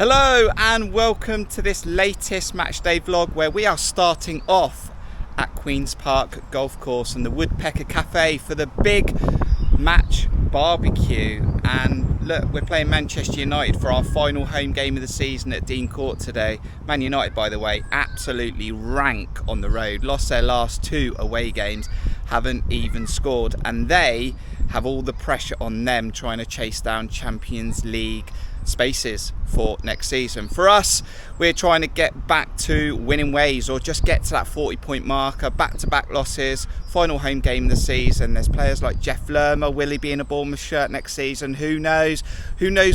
Hello and welcome to this latest matchday vlog where we are starting off at Queen's Park Golf Course and the Woodpecker Cafe for the big match barbecue. And look, we're playing Manchester United for our final home game of the season at Dean Court today. Man United, by the way, absolutely rank on the road, lost their last 2 away games, haven't even scored, and they have all the pressure on them trying to chase down Champions League spaces for next season. For us, we're trying to get back to winning ways or just get to that 40-point marker. Back-to-back losses, final home game of the season. There's players like Jeff Lerma, will he be in a Bournemouth shirt next season? Who knows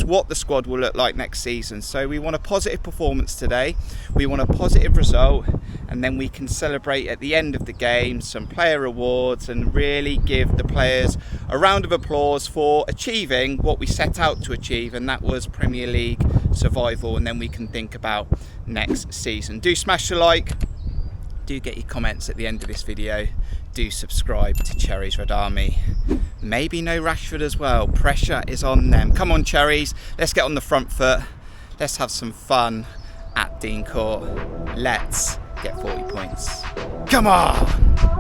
what the squad will look like next season. So we want a positive performance today, we want a positive result, and then we can celebrate at the end of the game some player awards and really give the players a round of applause for achieving what we set out to achieve, and that was Premier League survival. And then we can think about next season. Do smash the like, do get your comments at the end of this video, do subscribe to Cherries Red Army. Maybe no Rashford as well, pressure is on them. Come on Cherries, let's get on the front foot, let's have some fun at Dean Court, let's get 40 points. Come on!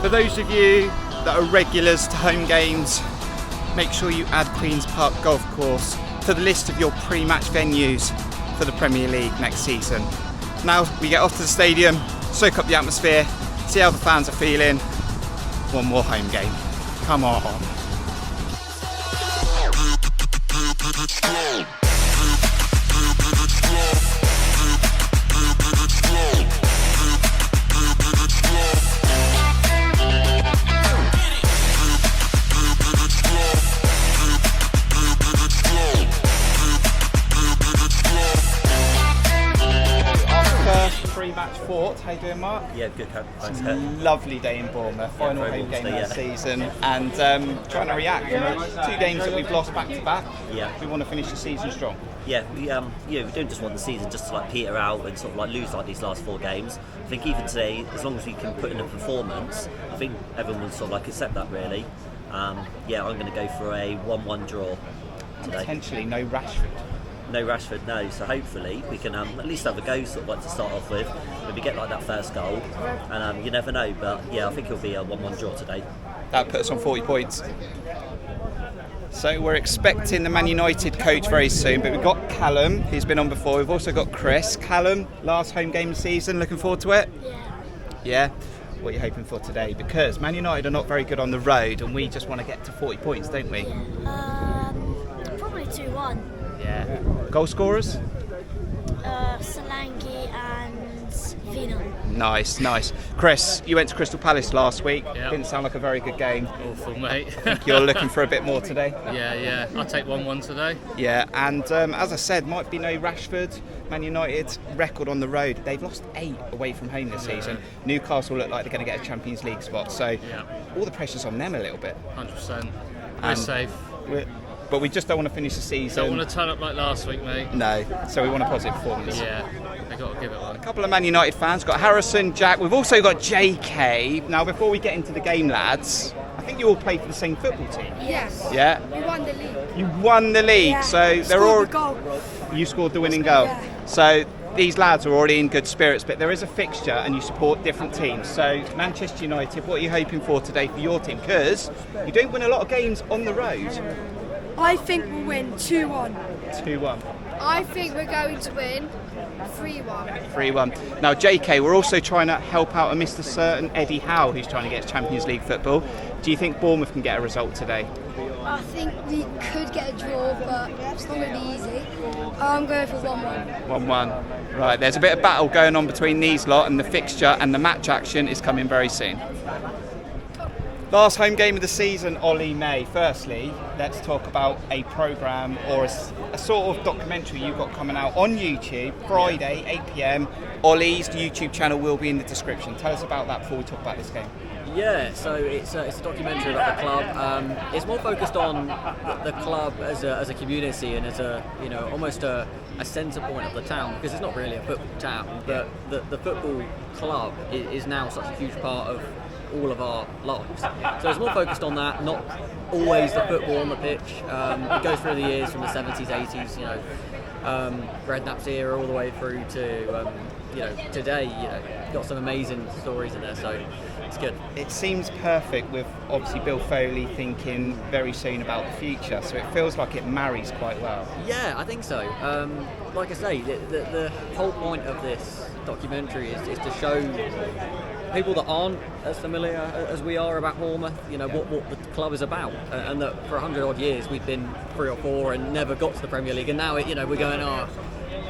For those of you that are regulars to home games, make sure you add Queen's Park Golf Course to the list of your pre-match venues for the Premier League next season. Now we get off to the stadium, soak up the atmosphere, see how the fans are feeling. One more home game. Come on. Match fought. How you doing, Mark? Yeah, good. Thanks. Lovely day in Bournemouth, final home game of the season, and trying to react from 2 games that we've lost back to back. Yeah, we want to finish the season strong. Yeah, we don't just want the season just to like peter out and sort of like lose like these last 4 games. I think even today, as long as we can put in a performance, I think everyone will sort of like accept that really. Yeah, I'm going to go for a 1-1 draw today. Potentially no Rashford. No Rashford, no. So hopefully we can at least have a go, sort of like to start off with. Maybe get like that first goal, and you never know. But yeah, I think it'll be a 1-1 draw today. That puts us on 40 points. So we're expecting the Man United coach very soon, but we've got Callum, who's been on before. We've also got Chris. Callum, last home game of the season. Looking forward to it? Yeah. What are you hoping for today? Because Man United are not very good on the road, and we just want to get to 40 points, don't we? Probably 2-1. Yeah. Goal scorers? Solanke and Vino. Nice. Chris, you went to Crystal Palace last week. Yep. Didn't sound like a very good game. Awful, mate. I think you're looking for a bit more today. Yeah. I'll take 1-1 today. Yeah, and as I said, might be no Rashford. Man United record on the road. They've lost 8 away from home this season. Newcastle look like they're going to get a Champions League spot. So all the pressure's on them a little bit. 100%. We're safe. But we just don't want to finish the season. Don't want to turn up like last week, mate. No, so we want a positive performance. Yeah, they got to give it one. A couple of Man United fans, got Harrison, Jack, we've also got JK. Now before we get into the game, lads, I think you all play for the same football team. Yes. Yeah? We won the league. You won the league, Yeah. so they're all... Goal. You scored the winning goal. Yeah. So these lads are already in good spirits, but there is a fixture and you support different teams. So Manchester United, what are you hoping for today for your team? Because you don't win a lot of games on the road. I think we'll win 2-1. 2-1. I think we're going to win 3-1. 3-1. Now, JK, we're also trying to help out a Mr. Certain Eddie Howe, who's trying to get Champions League football. Do you think Bournemouth can get a result today? I think we could get a draw, but it's not going to be easy. I'm going for 1-1. 1-1. Right, there's a bit of battle going on between these lot, and the fixture and the match action is coming very soon. Last home game of the season, Olly May. Firstly, let's talk about a programme or a sort of documentary you've got coming out on YouTube, Friday, 8 p.m. Olly's YouTube channel will be in the description. Tell us about that before we talk about this game. Yeah, so it's a documentary about the club. It's more focused on the club as a community and as almost a centre point of the town, because it's not really a football town, but the football club is now such a huge part of all of our lives. So it's more focused on that, not always the football on the pitch. It goes through the years from the 70s, 80s, Redknapp's era all the way through to today. Got some amazing stories in there, so it's good. It seems perfect with obviously Bill Foley thinking very soon about the future, so it feels like it marries quite well. Yeah, I think so. Like I say, the whole point of this documentary is to show people that aren't as familiar as we are about Bournemouth, what the club is about, and that for 100 odd years we've been 3 or 4 and never got to the Premier League, and now we're going,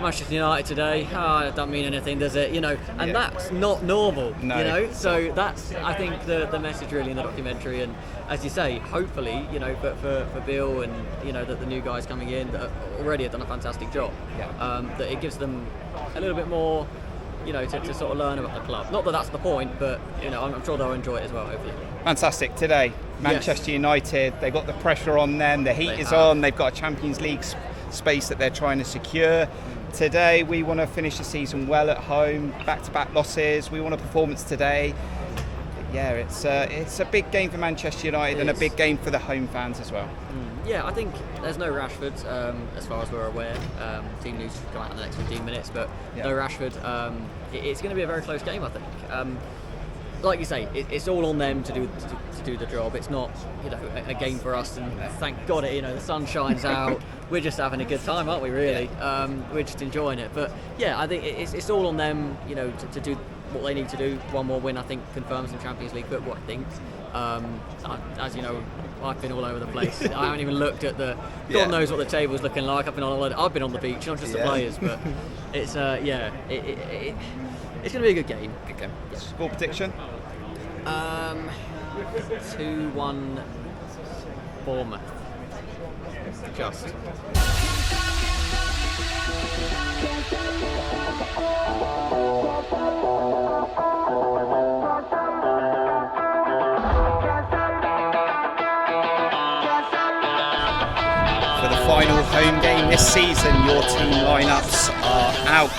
Manchester United today, it doesn't mean anything, does it? That's not normal. No. So that's, I think, the message really in the documentary. And as you say, hopefully, for Bill and the new guys coming in that already have done a fantastic job, that it gives them a little bit more, to sort of learn about the club. Not that that's the point, but I'm sure they'll enjoy it as well, hopefully. Fantastic. Today, Manchester United, they've got the pressure on them, the heat is on, they've got a Champions League space that they're trying to secure. Today we want to finish the season well at home, back-to-back losses, we want a performance today. Yeah, it's a big game for Manchester United and a big game for the home fans as well. Yeah, I think there's no Rashford, as far as we're aware. Team news should come out in the next 15 minutes, but no Rashford. It's going to be a very close game, I think. Like you say, it's all on them to do the job. It's not a game for us, and thank God the sun shines out. We're just having a good time, aren't we? Really, we're just enjoying it. But yeah, I think it's all on them, to do what they need to do. One more win, I think, confirms some Champions League football, I think. As you know, I've been all over the place. I haven't even looked at God knows what the table's looking like. I've been on the beach, not just the players, but it's it's going to be a good game. Yeah. Score prediction? 2-1 Bournemouth. Just. For the final home game this season, your team lineups are out.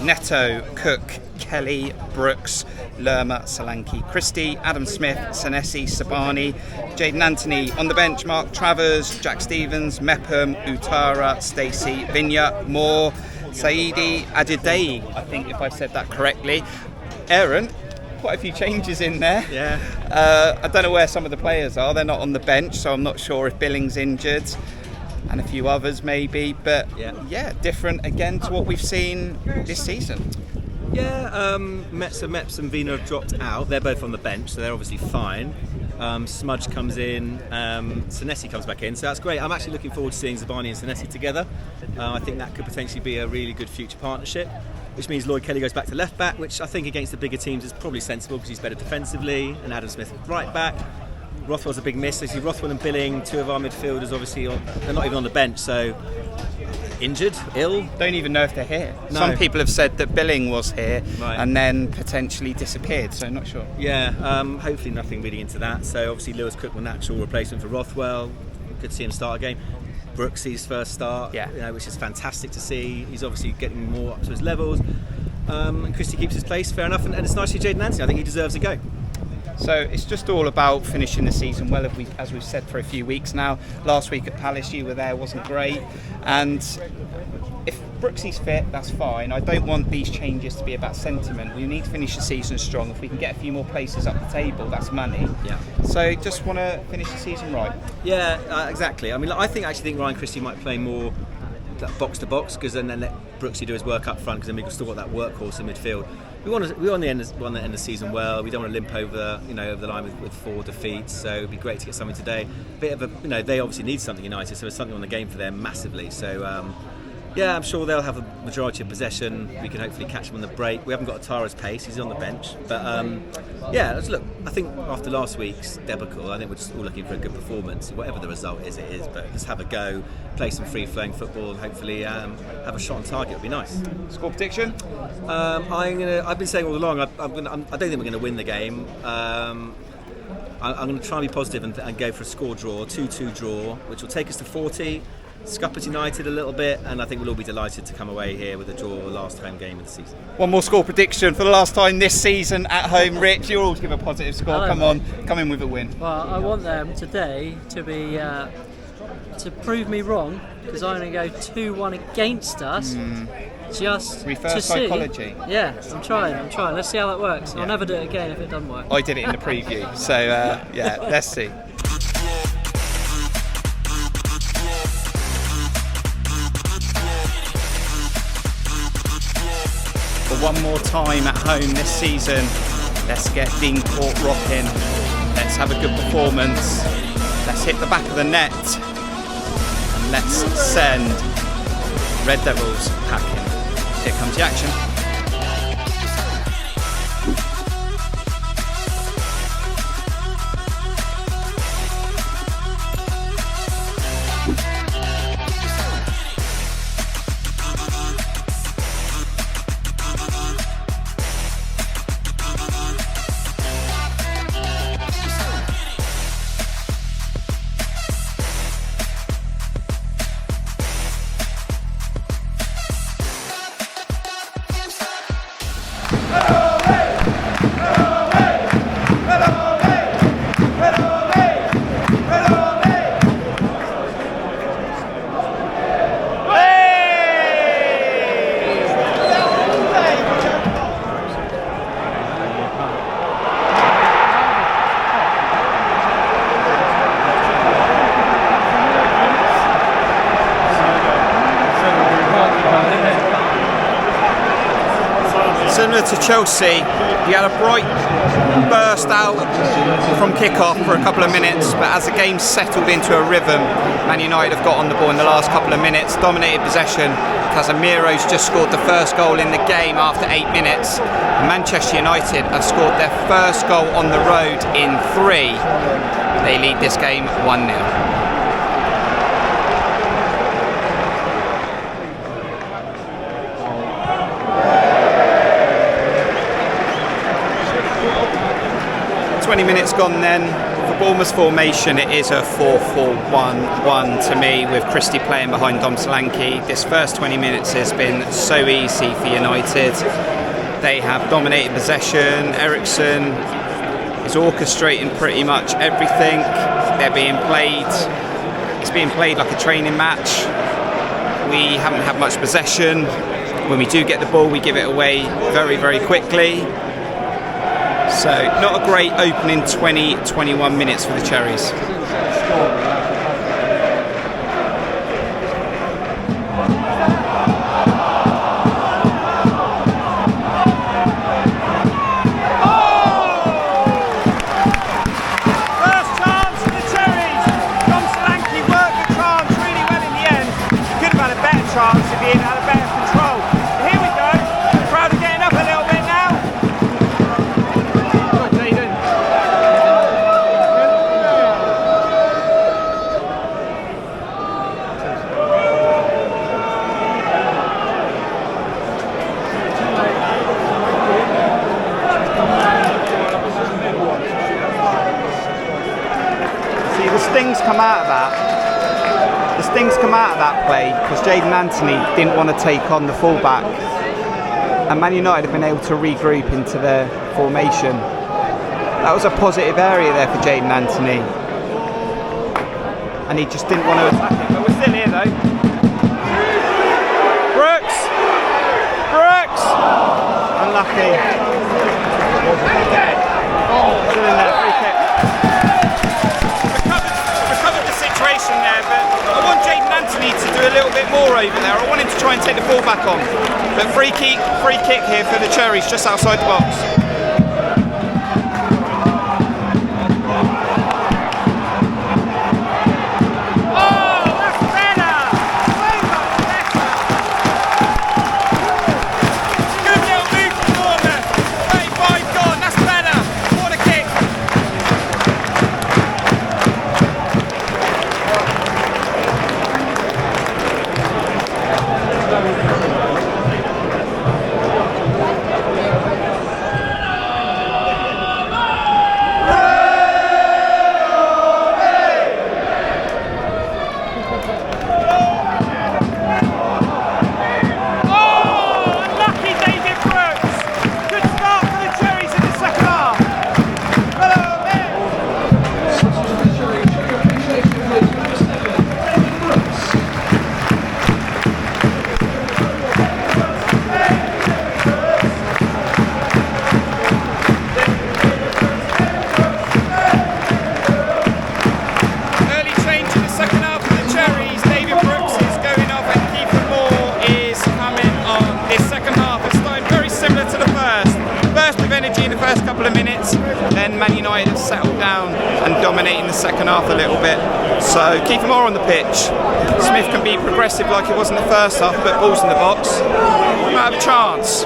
Neto, Cook, Kelly, Brooks, Lerma, Solanke, Christie, Adam Smith, Senesi, Sabani, Jaden Anthony. On the bench, Mark Travers, Jack Stevens, Mepham, Utara, Stacey, Vinya, Moore, Saidi, Adidei, I think, if I've said that correctly. Aaron, quite a few changes in there. Yeah. I don't know where some of the players are. They're not on the bench, so I'm not sure if Billing's injured. And a few others maybe, but different again to what we've seen this season. Yeah, Meps and Vina have dropped out. They're both on the bench, so they're obviously fine. Smudge comes in, Senesi comes back in, so that's great. I'm actually looking forward to seeing Zabani and Senesi together. I think that could potentially be a really good future partnership, which means Lloyd Kelly goes back to left back, which I think against the bigger teams is probably sensible because he's better defensively, and Adam Smith right back. Rothwell's a big miss. So you see Rothwell and Billing, two of our midfielders, obviously, they're not even on the bench, so injured, ill. Don't even know if they're here. No. Some people have said that Billing was here and then potentially disappeared, so I'm not sure. Yeah, hopefully nothing really into that. So obviously Lewis Cook will natural replacement for Rothwell. Good to see him start a game. Brooksy's first start, which is fantastic to see. He's obviously getting more up to his levels. And Christie keeps his place, fair enough. And it's nice to see Jaden Anthony. I think he deserves a go. So it's just all about finishing the season well, as we've said for a few weeks now. Last week at Palace, you were there, wasn't great. And if Brooksy's fit, that's fine. I don't want these changes to be about sentiment. We need to finish the season strong. If we can get a few more places up the table, that's money. Yeah. So just want to finish the season right. Yeah, exactly. I mean, I actually think Ryan Christie might play more box to box, because then let Brooksy do his work up front, because then we've still got that workhorse in midfield. we want to end the season well. We don't want to limp over the line with 4 defeats. So it'd be great to get something today. Bit of a they obviously need something, United, so there's something on the game for them massively. So yeah, I'm sure they'll have a majority of possession. We can hopefully catch them on the break. We haven't got Atara's pace; he's on the bench. But yeah, let's look. I think after last week's debacle, I think we're just all looking for a good performance. Whatever the result is, it is. But let's have a go, play some free-flowing football, and hopefully have a shot on target. It'd be nice. Score prediction? I've been saying all along. I don't think we're going to win the game. I'm going to try and be positive and go for a score draw, 2-2 draw, which will take us to 40. Scuppers United a little bit, and I think we'll all be delighted to come away here with a draw, last home game of the season. One more score prediction for the last time this season at home. Rich, you always give a positive score. Hello, Come mate. on, come in with a win. Well, I want them today to be to prove me wrong, because I'm going to go 2-1 against us. Just Reverse to psychology. See. Yeah, I'm trying. Let's see how that works. I'll never do it again if it doesn't work. I did it in the preview, so yeah, let's see. One more time at home this season. Let's get Dean Court rocking. Let's have a good performance. Let's hit the back of the net. And let's send Red Devils packing. Here comes the action. Similar to Chelsea, he had a bright burst out from kick-off for a couple of minutes, but as the game settled into a rhythm, Man United have got on the ball in the last couple of minutes, dominated possession. Casemiro's just scored the first goal in the game after 8 minutes. Manchester United have scored their first goal on the road in 3. They lead this game 1-0. 20 minutes gone then. For Bournemouth's formation, it is a 4-4-1-1 to me, with Christie playing behind Dom Solanke. This first 20 minutes has been so easy for United. They have dominated possession. Eriksson is orchestrating pretty much everything. They're being played. It's being played like a training match. We haven't had much possession. When we do get the ball, we give it away very, very quickly. So not a great opening 20-21 minutes for the Cherries. The stings come out of that play because Jadon Anthony didn't want to take on the fullback, and Man United have been able to regroup into their formation. That was a positive area there for Jadon Anthony, and he just didn't want to attack it. But we're still here though. Brooks, unlucky. Still in there, free kick. Recovered the situation there, but I want Jadon Anthony to do do a little bit more over there. I wanted to try and take the ball back on. But free kick here for the Cherries, just outside the box. Dominating the second half a little bit, so Kiefer Moore on the pitch. Smith can be progressive like he was in the first half, but balls in the box, we might have a chance.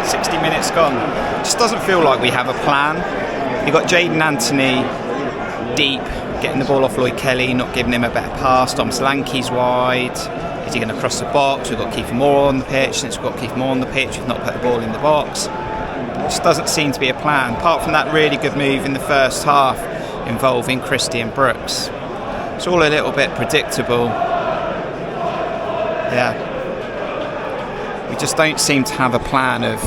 60 minutes gone. Just doesn't feel like we have a plan. You've got Jaden Anthony deep, getting the ball off Lloyd Kelly, not giving him a better pass. Dom Solanke's wide. Is he going to cross the box? We've got Kiefer Moore on the pitch. Since we've got Kiefer Moore on the pitch, we've not put the ball in the box. It just doesn't seem to be a plan, apart from that really good move in the first half involving Christie and Brooks. It's all a little bit predictable. Yeah. We just don't seem to have a plan of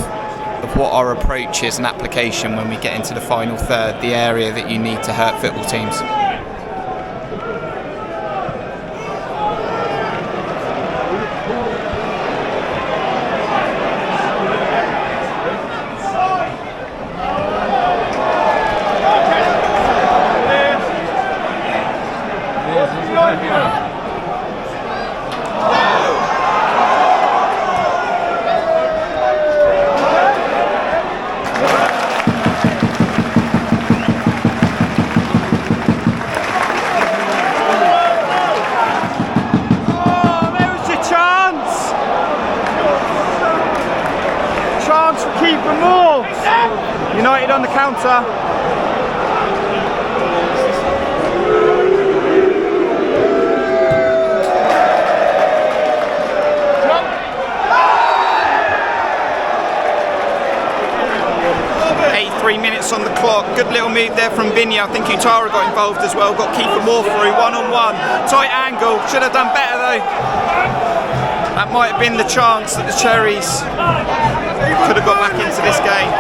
what our approach is and application when we get into the final third, the area that you need to hurt football teams. United on the counter. Three minutes on the clock. Good little move there from Vinny. I think Utara got involved as well. Got Kiefer Moore through, one-on-one. Tight angle. Should have done better though. That might have been the chance that the Cherries could have got back into this game.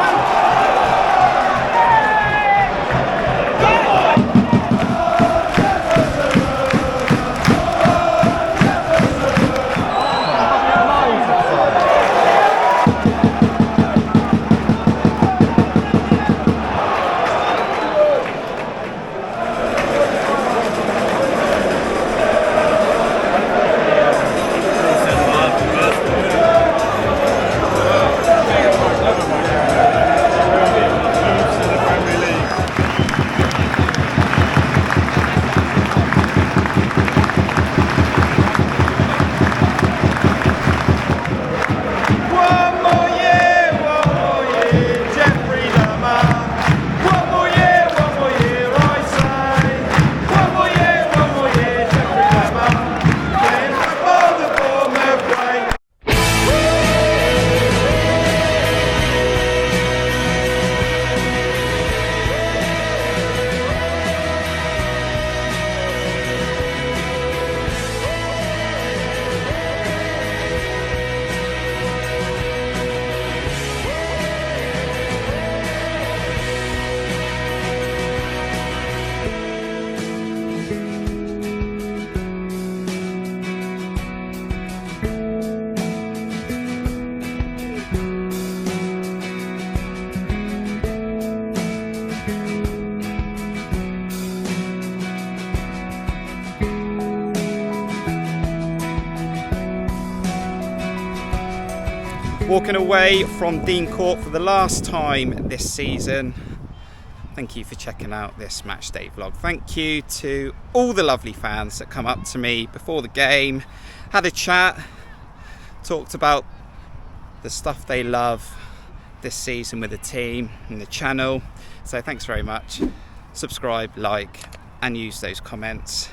Walking away from Dean Court for the last time this season. Thank you for checking out this matchday vlog. Thank you to all the lovely fans that come up to me before the game, had a chat, talked about the stuff they love this season with the team and the channel. So thanks very much. Subscribe, like, and use those comments.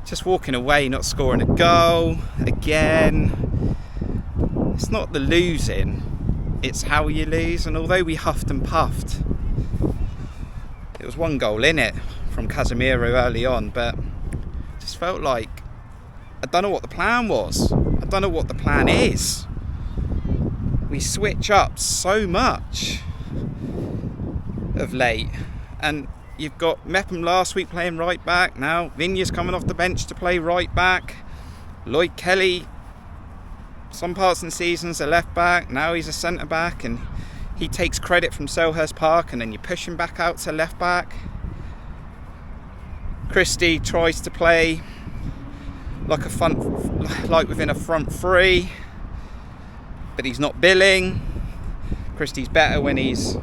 Just walking away, not scoring a goal again. It's not the losing, it's how you lose. And although we huffed and puffed, it was 1 goal in it from Casemiro early on, but just felt like I don't know what the plan was. I don't know what the plan is. We switch up so much of late, and you've got Mepham last week playing right back. Now Vigne's coming off the bench to play right back. Lloyd Kelly, some parts in seasons, a left back. Now he's a centre back, and he takes credit from Selhurst Park, and then you push him back out to left back. Christie tries to play like within a front three, but he's not billing. Christie's better when he's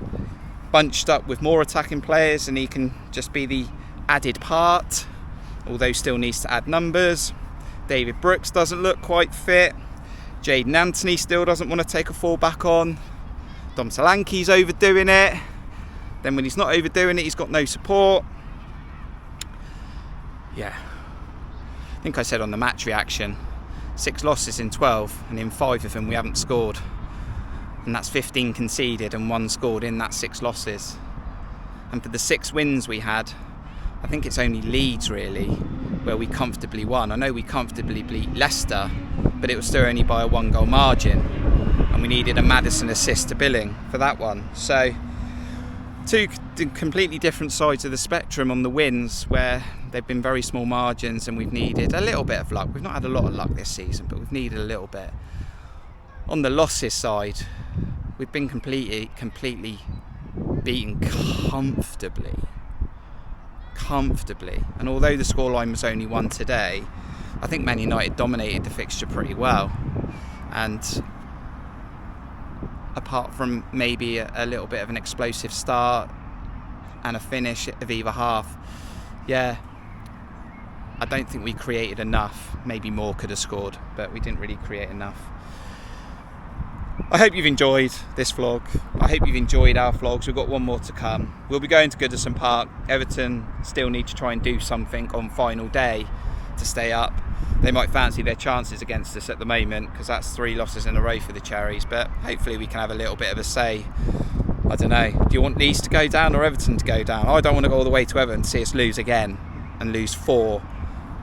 bunched up with more attacking players, and he can just be the added part, although still needs to add numbers. David Brooks doesn't look quite fit. Jaden Anthony still doesn't want to take a full back on. Dom Solanke's overdoing it. Then when he's not overdoing it, he's got no support. Yeah, I think I said on the match reaction, 6 losses in 12, and in 5 of them we haven't scored. And that's 15 conceded and 1 scored in that 6 losses. And for the 6 wins we had, I think it's only Leeds really where we comfortably won. I know we comfortably beat Leicester, but it was still only by a 1 goal margin, and we needed a Maddison assist to billing for that one. So 2 completely different sides of the spectrum on the wins, where they've been very small margins and we've needed a little bit of luck. We've not had a lot of luck this season, but we've needed a little bit. On the losses side, we've been completely beaten comfortably. And although the scoreline was only 1 today, I think Man United dominated the fixture pretty well. And apart from maybe a little bit of an explosive start and a finish of either half, yeah, I don't think we created enough. Maybe more could have scored, but we didn't really create enough. I hope you've enjoyed this vlog. I hope you've enjoyed our vlogs. We've got 1 more to come. We'll be going to Goodison Park. Everton still need to try and do something on final day to stay up. They might fancy their chances against us at the moment, because that's 3 losses in a row for the Cherries, but hopefully we can have a little bit of a say. I don't know, do you want Leeds to go down or Everton to go down? I don't want to go all the way to Everton to see us lose again and lose 4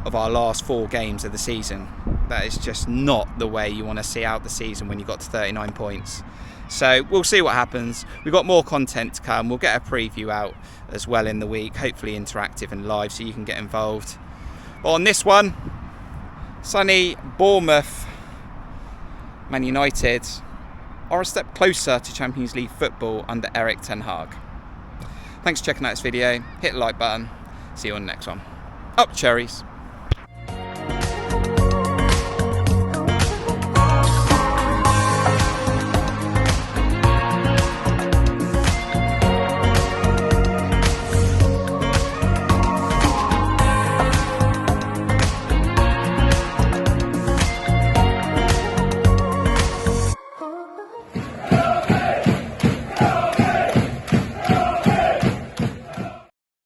of our last 4 games of the season. That is just not the way you want to see out the season when you got to 39 points. So we'll see what happens. We've got more content to come. We'll get a preview out as well in the week, hopefully interactive and live, so you can get involved. But on this one, sunny Bournemouth, Man United are a step closer to Champions League football under Erik ten Hag. Thanks for checking out this video. Hit the like button. See you on the next one. Up Cherries.